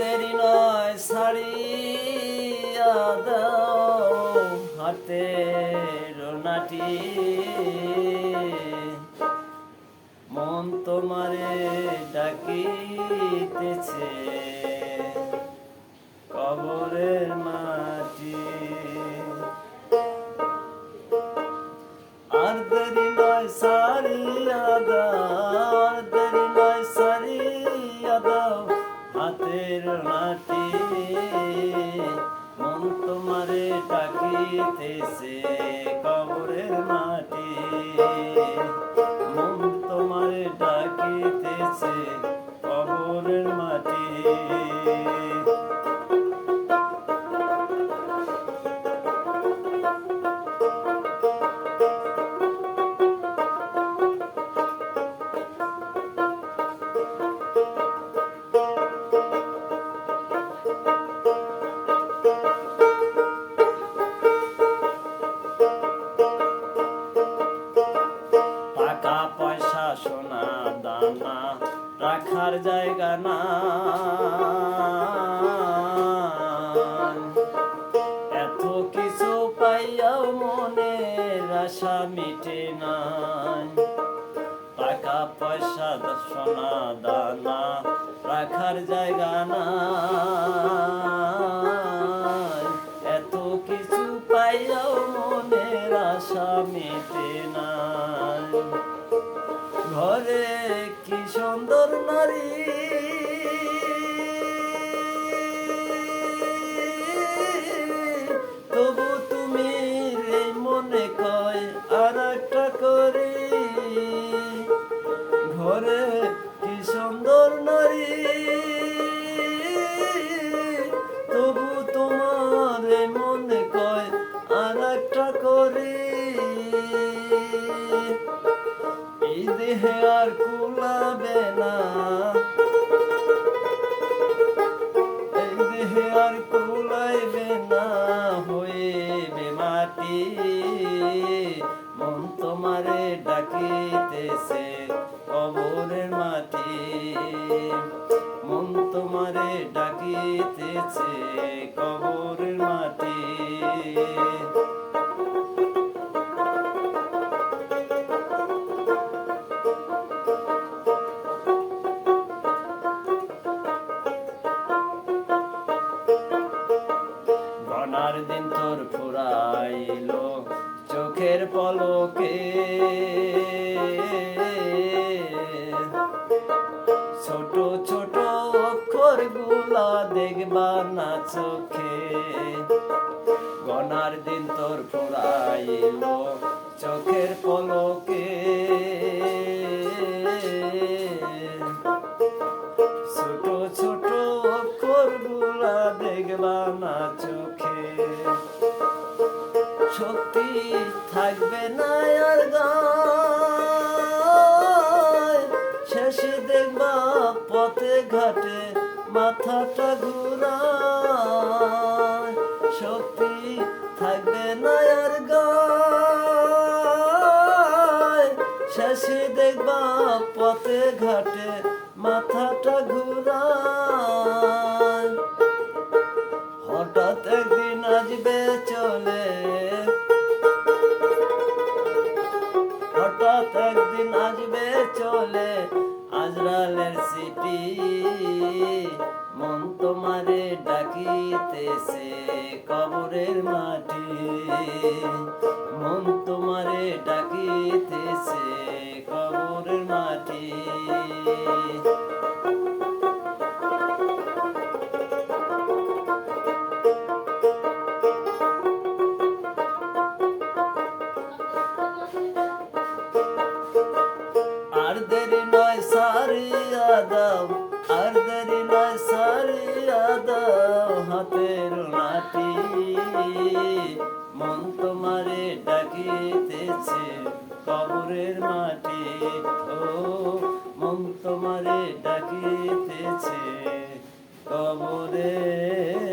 দেরি নয় ছাড়িয়া দাও হাতের নাটি, মন তোমারে ডাকিতেছে কবরের মাটি। আর দেরি নয় ছাড়িয়া দাও, আর দেরি নয় ছাড়িয়া দাও হাতের নাটি, মন তোমারে ডাকিতেছে কবরের মাটি, মন তোমারে ডাকিতেছে কবরের মাটি। টাকা পয়সা সোনা দানা রাখার জায়গা না, এত কিছু পাইয়াও মনের আশা মিটে না। টাকা পয়সা সোনা দানা রাখার জায়গা না, এত কিছু পাইয়াও মনের আশা মিটে না। ঘরে কি সুন্দর নারী, তবু তুমি এই মনে কয় আর একটা করি। ঘরে কি সুন্দর নারী, তবু তোমার এই মনে কয় আর একটা করি। এই দেহে আর কুলাবে না, এই দেহে আর কুলাইবে না, হইবে মাটি, মন তোমারে ডাকিতেছে কবরের মাটি, মন তোমারে ডাকিতেছে কবরের মাটি। গনার দিন তোর ফুরাইলো চোখের পলকে, ছোট ছোট অক্ষর গুলা দেখবা না চোখে। গনার দিন তোর ফুরাইলো চোখের পলকে, ছোট ছোট অক্ষর গুলা দেখবা না চোখে। শক্তি থাকবে না আর গায়, শেষে দেখবা পথে ঘাটে মাথাটা ঘুরায়। শক্তি থাকবে না আর গায়, শেষে দেখবা পথে ঘাটে মাথাটা ঘুরায়। হঠাৎ একদিন আসবে চলে, হঠাৎ একদিন আসবে চলে আজরালের সিটি, মন তোমারে ডাকিতেছে কবরের মাটি, মন তোমারে ডাকিতেছে কবরের মাটি। আর দেরি নয় ছাড়িয়া দাও, আর দেরি নয় ছাড়িয়া দাও হাতের নাটি, মন তোমারে ডাকিতেছে কবরের মাটি, ও মন তোমারে ডাকিতেছে কবরের